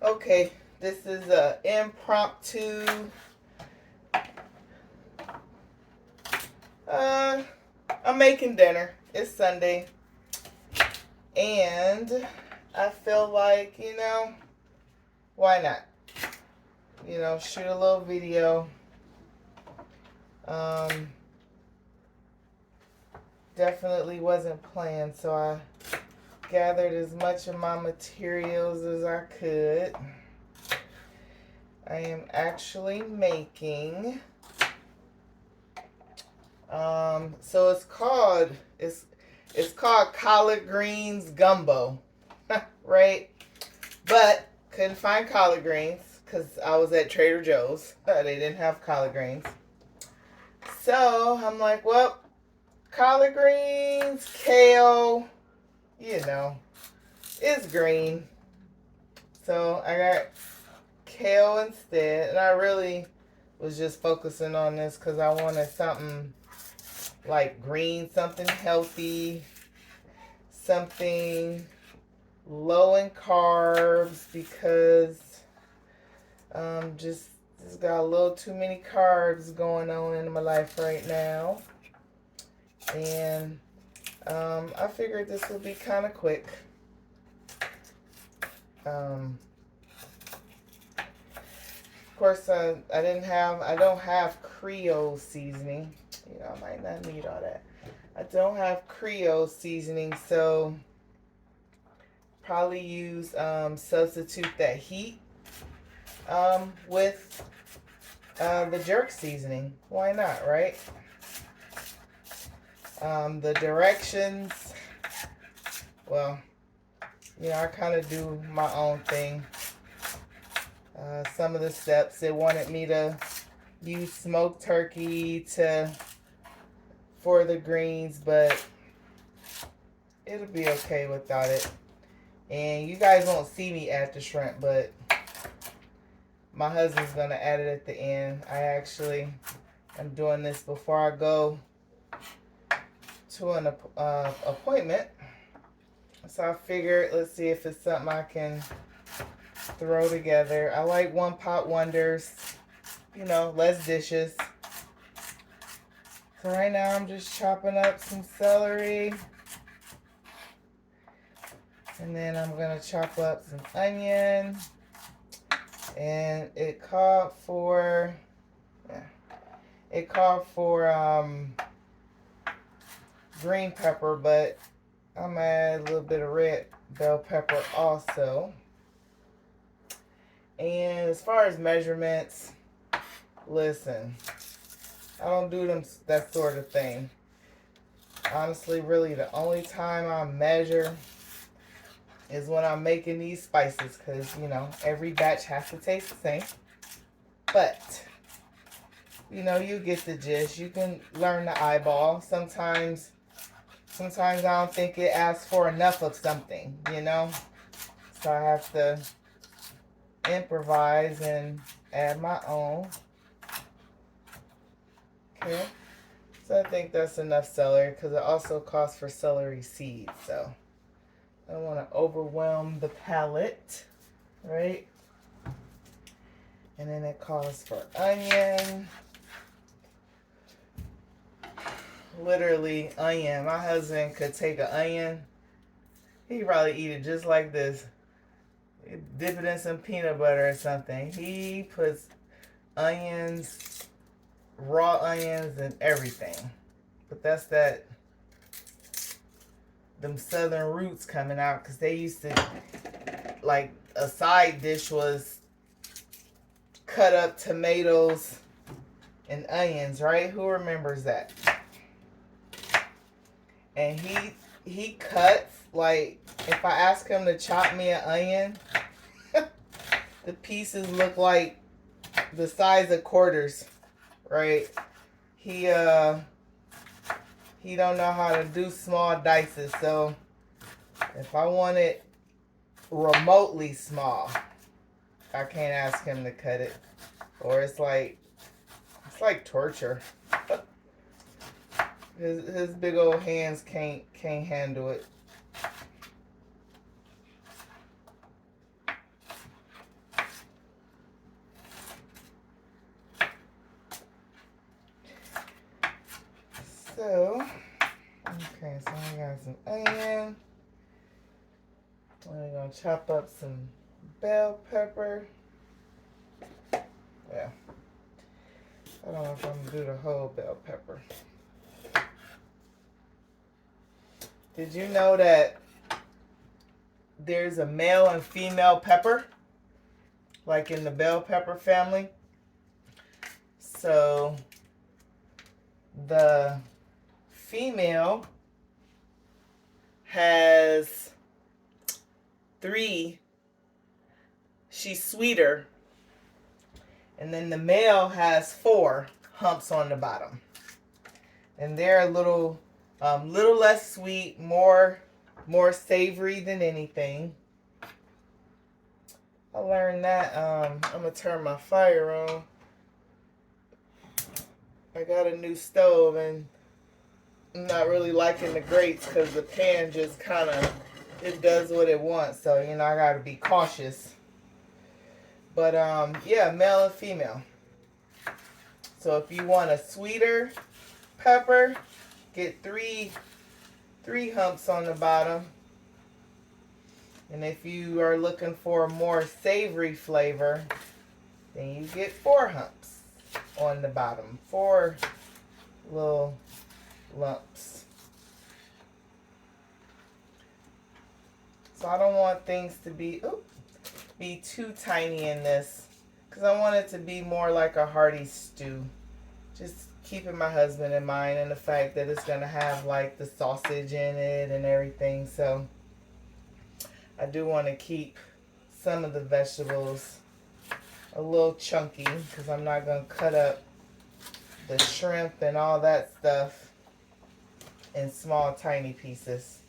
Okay, this is a impromptu I'm making dinner. It's Sunday and I feel like, why not? Shoot a little video. Definitely wasn't planned, so I gathered as much of my materials as I could. I am actually making so it's called collard greens gumbo. Right? But couldn't find collard greens because I was at Trader Joe's. They didn't have collard greens. So I'm like, well, collard greens, kale, it's green. So I got kale instead. And I really was just focusing on this because I wanted something like green, something healthy, something low in carbs because just got a little too many carbs going on in my life right now. And I figured this would be kind of quick. Of course, I don't have Creole seasoning. I might not need all that. I don't have Creole seasoning, so probably use substitute that heat with the jerk seasoning. Why not, right? The directions, well, I kind of do my own thing. Some of the steps, they wanted me to use smoked turkey for the greens, but it'll be okay without it. And you guys won't see me add the shrimp, but my husband's going to add it at the end. I'm doing this before I go to an appointment. So I figured, let's see if it's something I can throw together. I like one pot wonders, less dishes. So right now I'm just chopping up some celery. And then I'm going to chop up some onion. And it called for green pepper, but I'm going to add a little bit of red bell pepper also. And as far as measurements, listen, I don't do that sort of thing. Honestly, really, the only time I measure is when I'm making these spices because, every batch has to taste the same. But, you get the gist. You can learn the eyeball. Sometimes I don't think it asks for enough of something, So I have to improvise and add my own. Okay. So I think that's enough celery because it also calls for celery seeds. So I don't want to overwhelm the palate, right? And then it calls for onion. Literally onion. My husband could take an onion. He'd probably eat it just like this. Dip it in some peanut butter or something. He puts onions, raw onions, and everything. But that's them southern roots coming out because they used to, like, a side dish was cut up tomatoes and onions, right? Who remembers that? And he cuts, like, if I ask him to chop me an onion, the pieces look like the size of quarters, right? He don't know how to do small dices, so if I want it remotely small, I can't ask him to cut it, or it's like torture. His big old hands can't handle it. some onion. We're going to chop up some bell pepper. Yeah. I don't know if I'm going to do the whole bell pepper. Did you know that there's a male and female pepper? Like in the bell pepper family? So the female has 3, she's sweeter, and then the male has 4 humps on the bottom, and they're a little less sweet, more savory than anything. I learned that. I'm gonna turn my fire on. I got a new stove and I'm not really liking the grates because the pan just kind of, it does what it wants. So, you know, I got to be cautious. But, yeah, male and female. So if you want a sweeter pepper, get 3 humps on the bottom. And if you are looking for a more savory flavor, then you get 4 humps on the bottom. 4 little lumps. So I don't want things to be too tiny in this, because I want it to be more like a hearty stew. Just keeping my husband in mind and the fact that it's going to have like the sausage in it and everything. So I do want to keep some of the vegetables a little chunky, because I'm not going to cut up the shrimp and all that stuff in small, tiny pieces.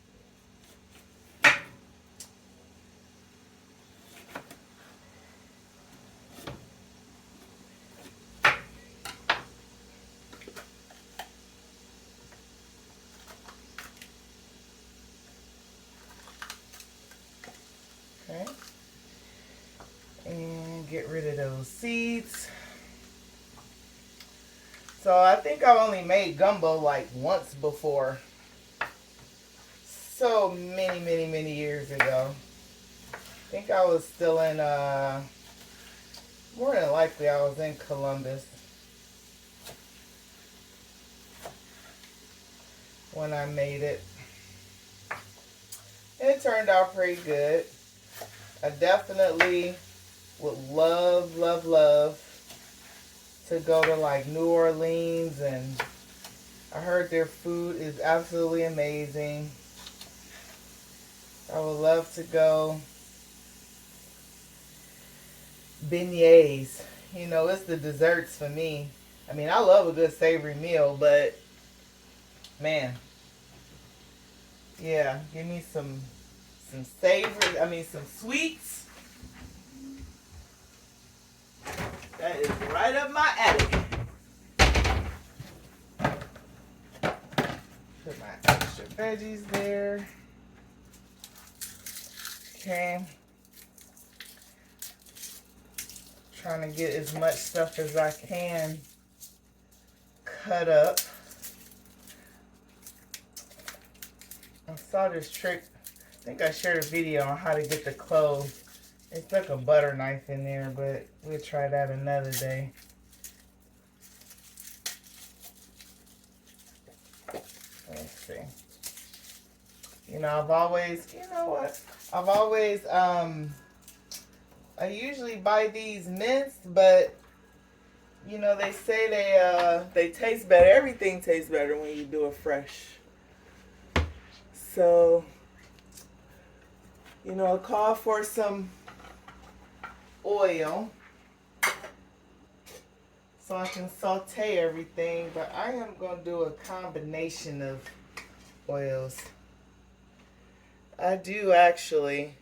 Okay. And get rid of those seeds. So I think I've only made gumbo like once before. So many years ago. I think I was still in, more than likely I was in Columbus when I made it. It turned out pretty good. I definitely would love to go to like New Orleans, and I heard their food is absolutely amazing. I would love to go. Beignets, you know, it's the desserts for me. I mean, I love a good savory meal, but man, yeah, give me some savory, some sweets. That is right up my alley. Put my extra veggies there. Okay. Trying to get as much stuff as I can cut up. I saw this trick. I think I shared a video on how to get the cloves. It's like a butter knife in there, but we'll try that another day. Let's see. You know, I usually buy these minced, but you know, they say they taste better. Everything tastes better when you do it fresh. So, you know, I'll call for some oil so I can saute everything, but I am going to do a combination of oils. I do actually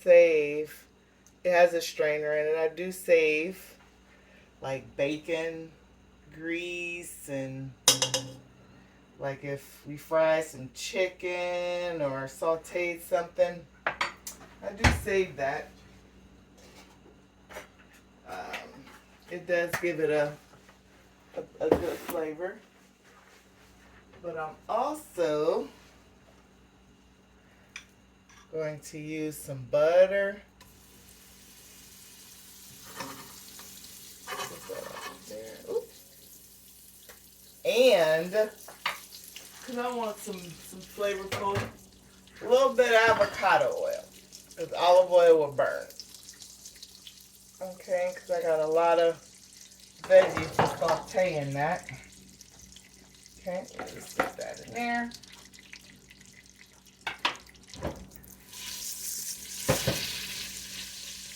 save, it has a strainer in it, I do save like bacon grease, and like if we fry some chicken or sauteed something, I do save that. It does give it a good flavor. But I'm also Going to use some butter. Put that up there. Ooh. And because I want some flavorful, a little bit of avocado oil, because olive oil will burn. Okay, because I got a lot of veggies to saute in that. Okay, just put that in there.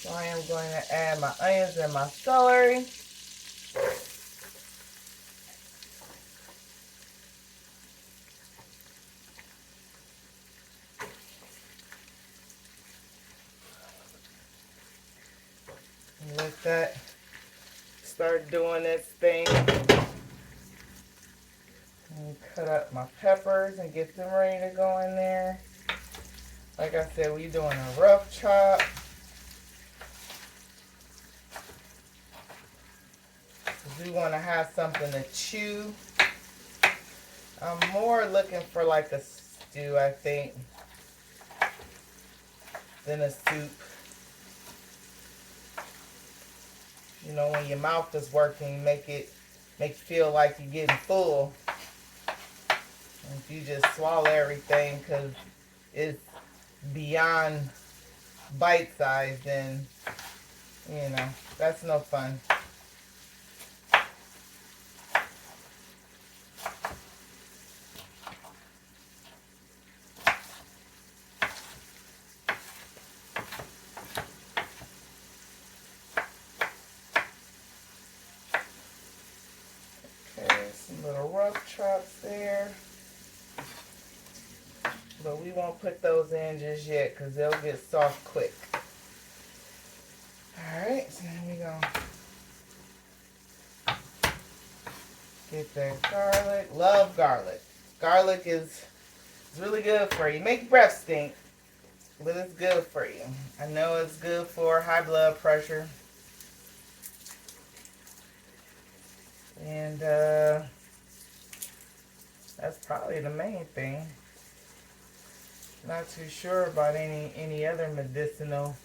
So I am going to add my onions and my celery. And let that start doing its thing. And cut up my peppers and get them ready to go in there. Like I said, we're doing a rough chop. We want to have something to chew. I'm more looking for like a stew, I think, than a soup. You know, when your mouth is working, make you feel like you're getting full. And if you just swallow everything because it's beyond bite size, then, you know, that's no fun. Little rough chops there, but we won't put those in just yet because they'll get soft quick. Alright, so here we go. Get that garlic. Love garlic. Garlic is really good for you. Make your breath stink, but it's good for you. I know it's good for high blood pressure. And that's probably the main thing. Not too sure about any other medicinal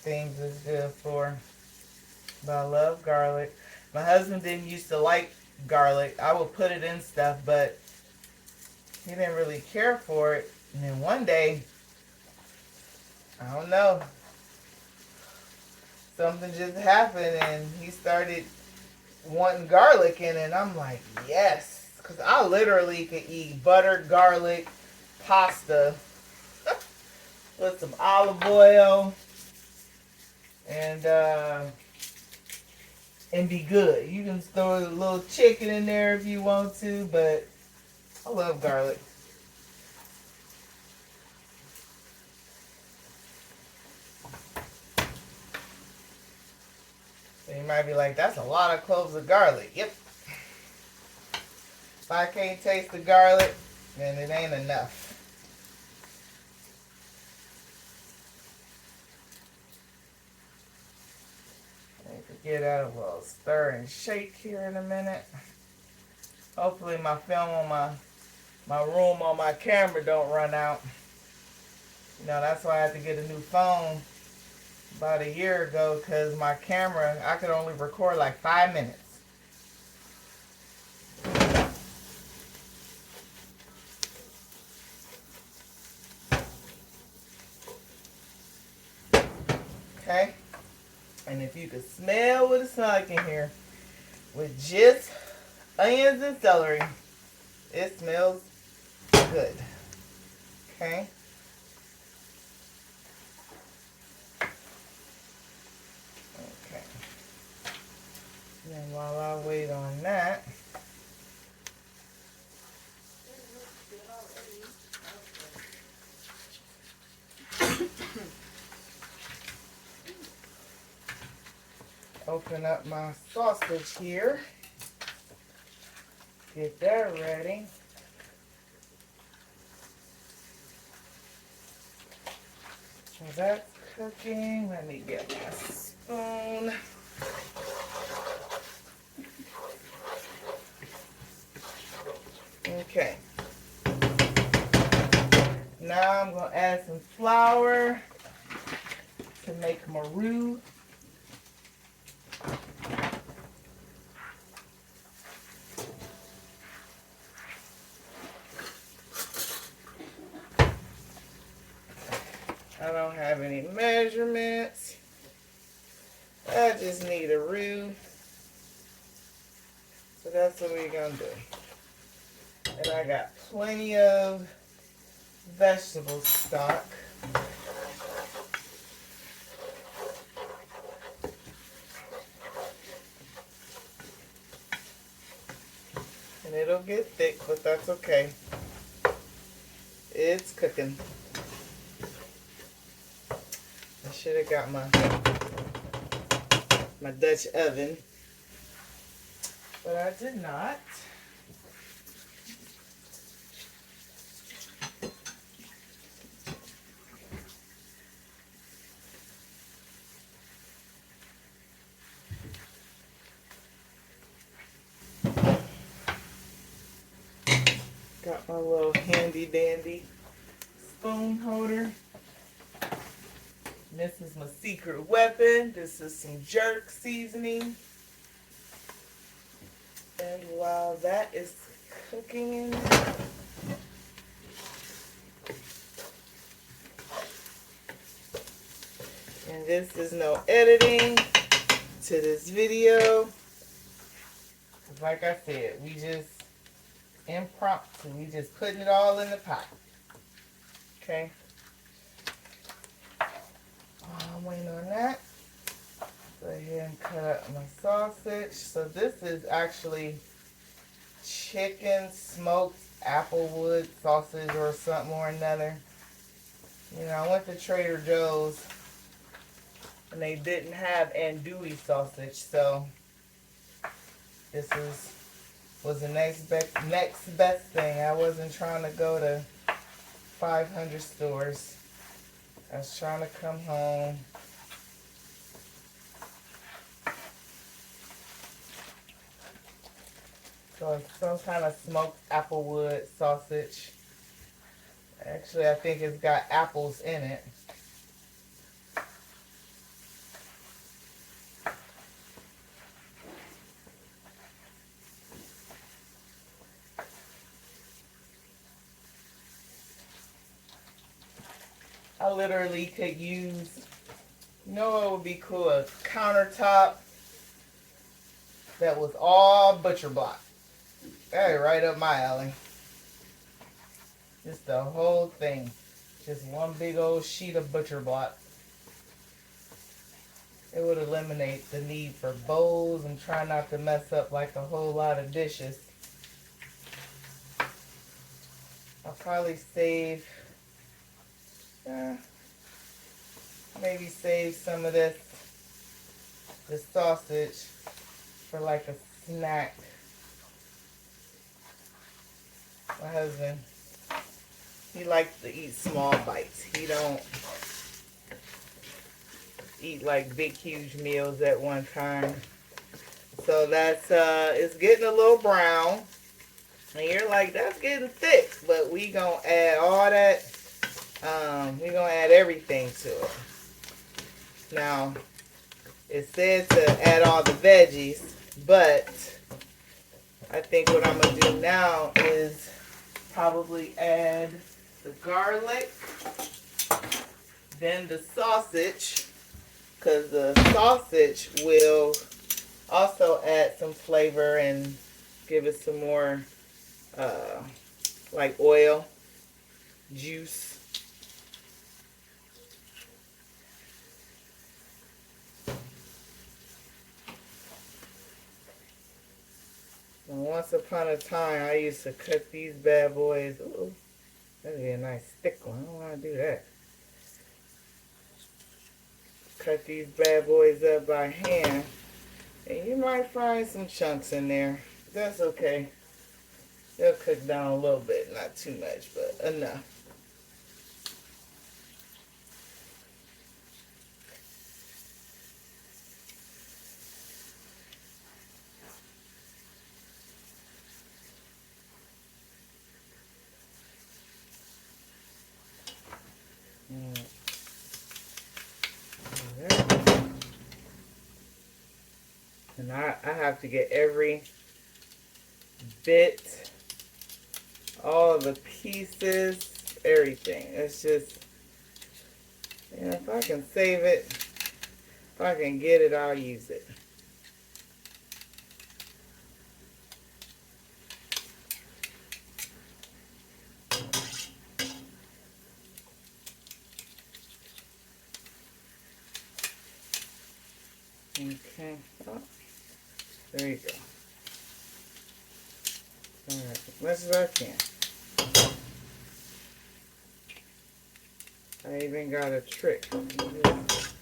things it's good for. But I love garlic. My husband didn't used to like garlic. I would put it in stuff, but he didn't really care for it. And then one day, I don't know, something just happened and he started wanting garlic in it, and I'm like, yes, because I literally could eat butter, garlic, pasta with some olive oil and be good. You can throw a little chicken in there if you want to, but I love garlic. So you might be like, that's a lot of cloves of garlic. Yep. If I can't taste the garlic, then it ain't enough. Get out of a little stir and shake here in a minute. Hopefully my film on my room on my camera don't run out. You know, that's why I had to get a new phone about a year ago, because my camera, I could only record like 5 minutes. Okay? And if you could smell what it smells like in here, with just onions and celery, it smells good. Okay? Okay. And while I wait on that, open up my sausage here. Get that ready. So that's cooking. Let me get my spoon. Okay. Now I'm going to add some flour to make my roux. I don't have any measurements. I just need a roux. So that's what we're going to do. And I got plenty of vegetable stock. And it'll get thick, but that's okay. It's cooking. I should have got my Dutch oven, but I did not. Got my little handy dandy spoon holder. This is my secret weapon. This is some jerk seasoning. And while that is cooking in there, and this is no editing to this video. Like I said, we just impromptu. We just putting it all in the pot. Okay. I'm waiting on that. Go ahead and cut up my sausage. So this is actually chicken smoked applewood sausage or something or another. You know, I went to Trader Joe's and they didn't have andouille sausage, so this was the next best thing. I wasn't trying to go to 500 stores. I was trying to come home. So it's some kind of smoked applewood sausage. Actually, I think it's got apples in it. I literally could use, you know what would be cool? A countertop that was all butcher block. That right up my alley. Just the whole thing. Just one big old sheet of butcher block. It would eliminate the need for bowls and try not to mess up like a whole lot of dishes. I'll probably save, maybe save some of this sausage for like a snack. My husband, he likes to eat small bites. He don't eat like big huge meals at one time. So that's it's getting a little brown. And you're like, that's getting thick. But we gonna add all that, we gonna add everything to it. Now, it said to add all the veggies, but I think what I'm gonna do now is probably add the garlic, then the sausage, because the sausage will also add some flavor and give it some more like oil, juice. And once upon a time, I used to cut these bad boys. Ooh, that'd be a nice thick one. I don't want to do that. Cut these bad boys up by hand. And you might find some chunks in there. That's okay. They'll cook down a little bit. Not too much, but enough. I have to get every bit, all of the pieces, everything. It's just, you know, if I can save it, if I can get it, I'll use it. Okay, oh, there you go. All right, as much as I can. I even got a trick. Just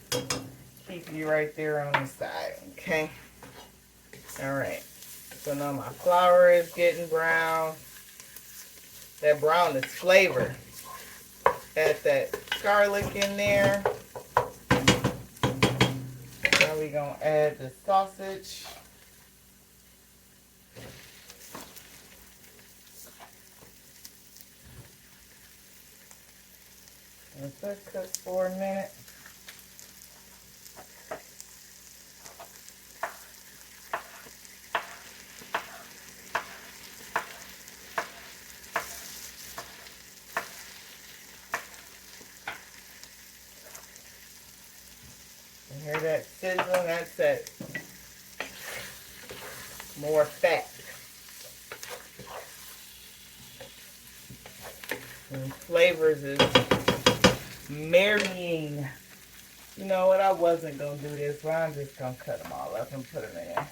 keep you right there on the side, okay? All right, so now my flour is getting brown. That brown is flavor. Add that garlic in there. Now we're gonna add the sausage. Let that cook for a minute. You hear that sizzling? That's that more fat. And flavors is marrying. You know what? I wasn't going to do this, but I'm just going to cut them all up and put them in there.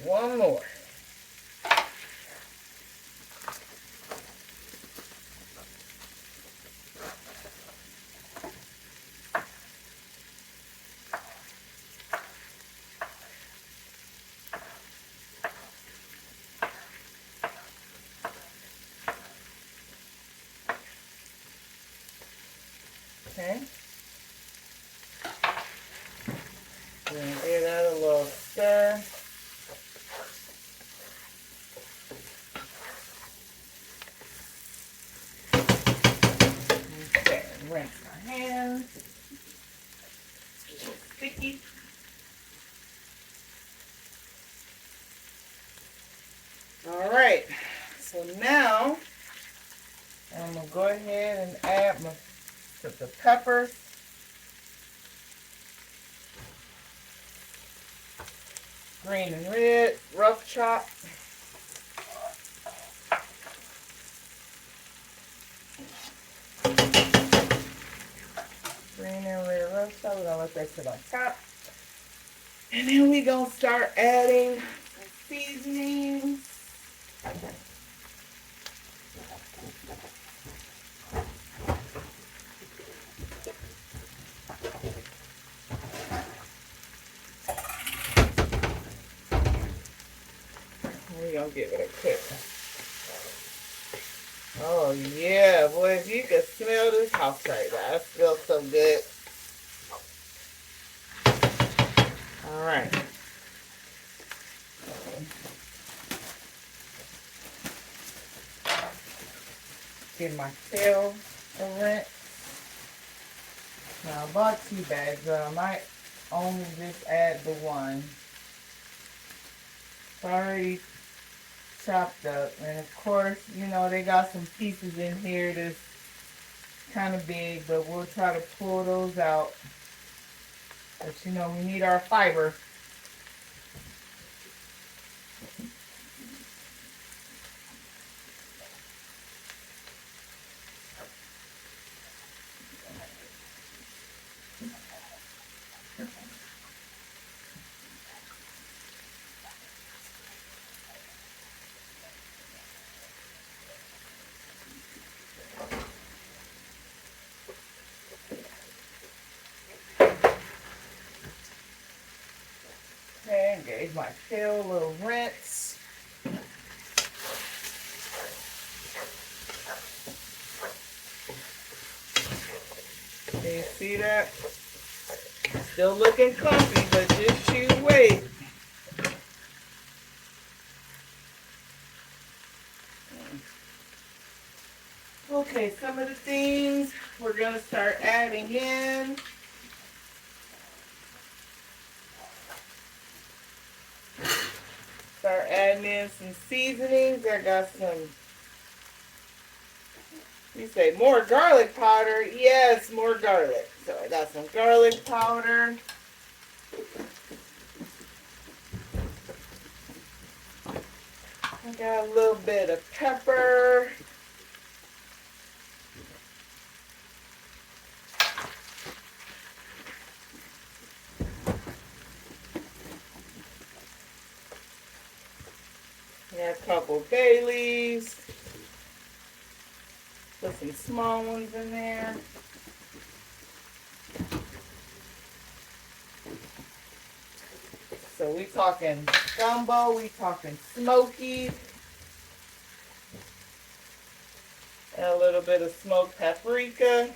One more. Okay. Then give that a little stir. Okay, rinse my hands. Sticky. All right. So now I'm gonna go ahead and add the peppers. Green and red, rough chop. Green and red rough chop. We're gonna let that sit on top. And then we're gonna start adding some seasonings. We're gonna give it a cook. Oh yeah, boy, if you could smell this house right now, it smells so good. All right. Get my kale a rinse. Now I bought 2 bags, but I might only just add the one. It's already chopped up, and of course, you know, they got some pieces in here that's kind of big, but we'll try to pull those out. But you know, we need our fiber. Okay, gave my kale a little rinse. Can you see that? Still looking comfy, but just you wait. Okay, some of the things we're going to start adding in. Start adding in some seasonings. I got some, you say more garlic powder. Yes, more garlic. So I got some garlic powder. I got a little bit of pepper. Got a couple bay leaves. Put some small ones in there. So we talking gumbo, we talking smoky. And a little bit of smoked paprika.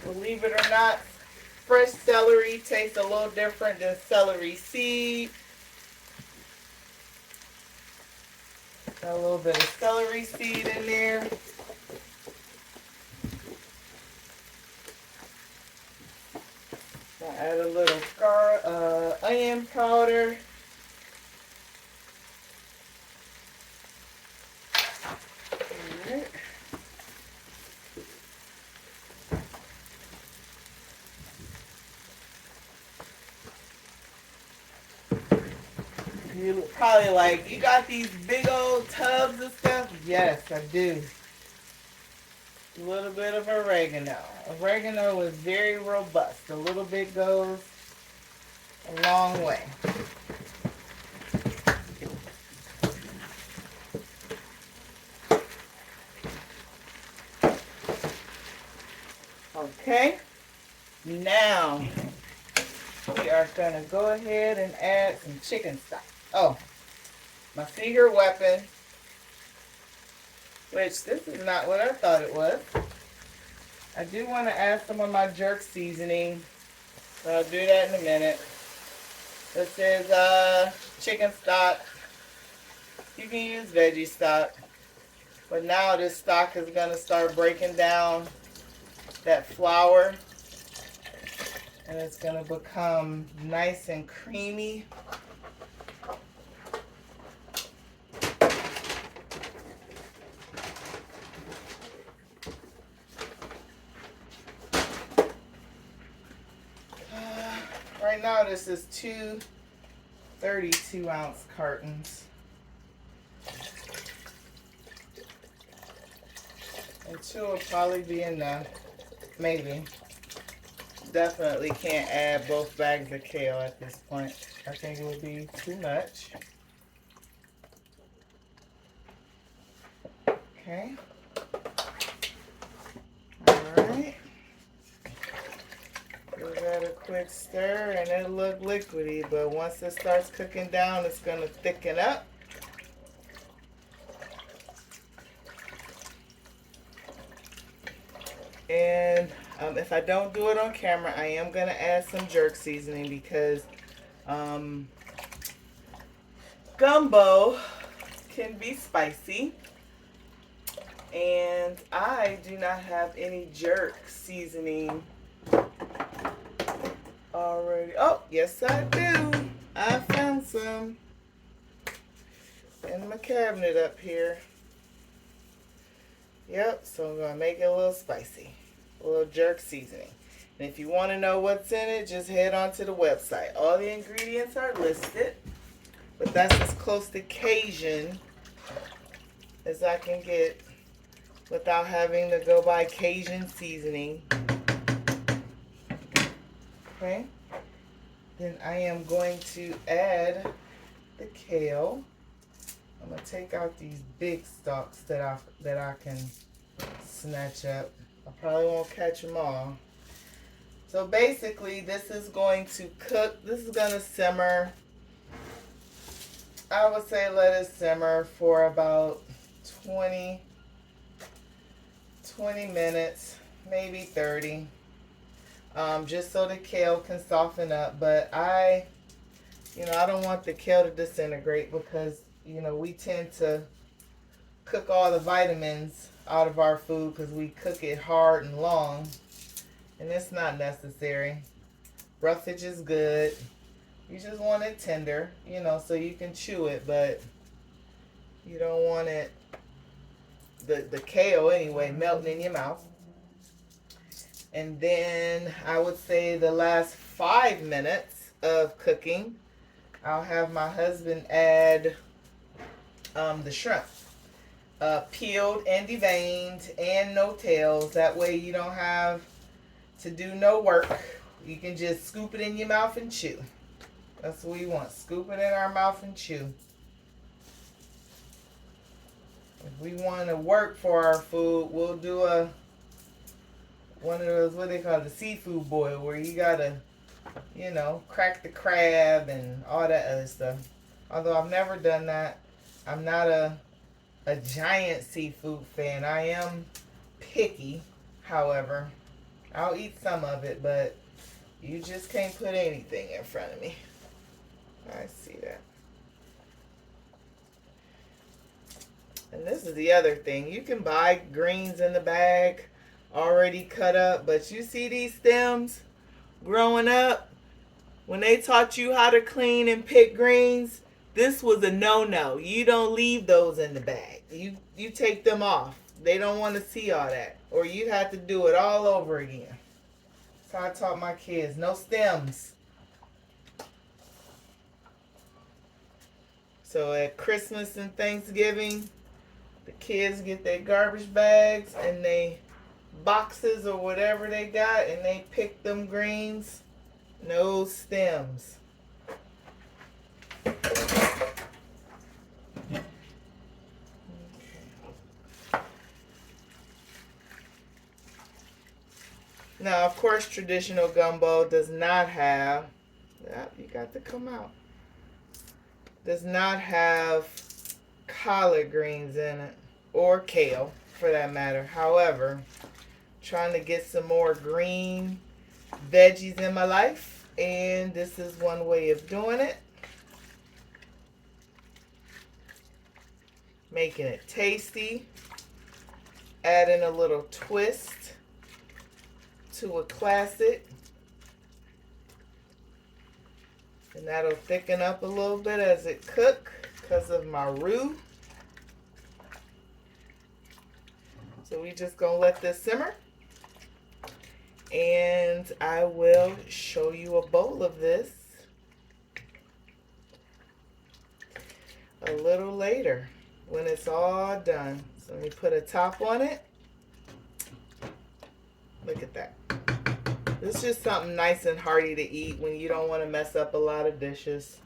Believe it or not, fresh celery tastes a little different than celery seed. Got a little bit of celery seed in there. I'll add a little onion powder. Alright. You're probably like, you got these big old tubs of stuff? Yes, I do. A little bit of oregano. Oregano is very robust. A little bit goes a long way. Okay, now we are going to go ahead and add some chicken stock. Oh, my secret weapon, which this is not what I thought it was. I do want to add some of my jerk seasoning, so I'll do that in a minute. This is chicken stock. You can use veggie stock, but now this stock is going to start breaking down that flour, and it's going to become nice and creamy. Right now this is two 32-ounce cartons. And 2 will probably be enough. Maybe. Definitely can't add both bags of kale at this point. I think it would be too much. Okay. Alright. Give that a quick stir and it'll look liquidy, but once it starts cooking down, it's going to thicken up. And if I don't do it on camera, I am going to add some jerk seasoning because gumbo can be spicy. And I do not have any jerk seasoning already. Oh, yes I do. I found some in my cabinet up here. Yep, so I'm going to make it a little spicy. A little jerk seasoning. And if you want to know what's in it, just head on to the website. All the ingredients are listed, but that's as close to Cajun as I can get without having to go buy Cajun seasoning. Okay. Then I am going to add the kale. I'm going to take out these big stalks that I can snatch up. I probably won't catch them all. So basically, this is going to cook. This is going to simmer. I would say let it simmer for about 20 minutes, maybe 30. Just so the kale can soften up. But I You know, I don't want the kale to disintegrate because, you know, we tend to cook all the vitamins out of our food because we cook it hard and long. And it's not necessary. Roughage is good. You just want it tender, you know, so you can chew it, but you don't want it, the kale anyway, melting in your mouth. And then I would say the last 5 minutes of cooking, I'll have my husband add the shrimp. Peeled and deveined and no tails. That way you don't have to do no work. You can just scoop it in your mouth and chew. That's what we want. Scoop it in our mouth and chew. If we want to work for our food, we'll do one of those, what they call the seafood boil, where you gotta, you know, crack the crab and all that other stuff. Although I've never done that. I'm not a giant seafood fan. I am picky, however. I'll eat some of it, but you just can't put anything in front of me. I see that. And this is the other thing. You can buy greens in the bag already cut up, but you see these stems growing up? When they taught you how to clean and pick greens, this was a no-no. You don't leave those in the bag. You take them off. They don't want to see all that. Or you have to do it all over again. That's how I taught my kids. No stems. So at Christmas and Thanksgiving, the kids get their garbage bags and they boxes or whatever they got, and they pick them greens. No stems. Now, of course, traditional gumbo does not have, you got to come out, does not have collard greens in it, or kale for that matter. However, trying to get some more green veggies in my life, and this is one way of doing it. Making it tasty, adding a little twist to a classic, and that'll thicken up a little bit as it cooks because of my roux. So we just gonna let this simmer, and I will show you a bowl of this a little later when it's all done. So let me put a top on it. Look at that. This is just something nice and hearty to eat when you don't want to mess up a lot of dishes.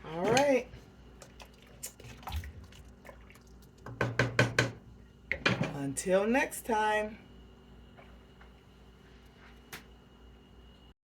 All right. Until next time.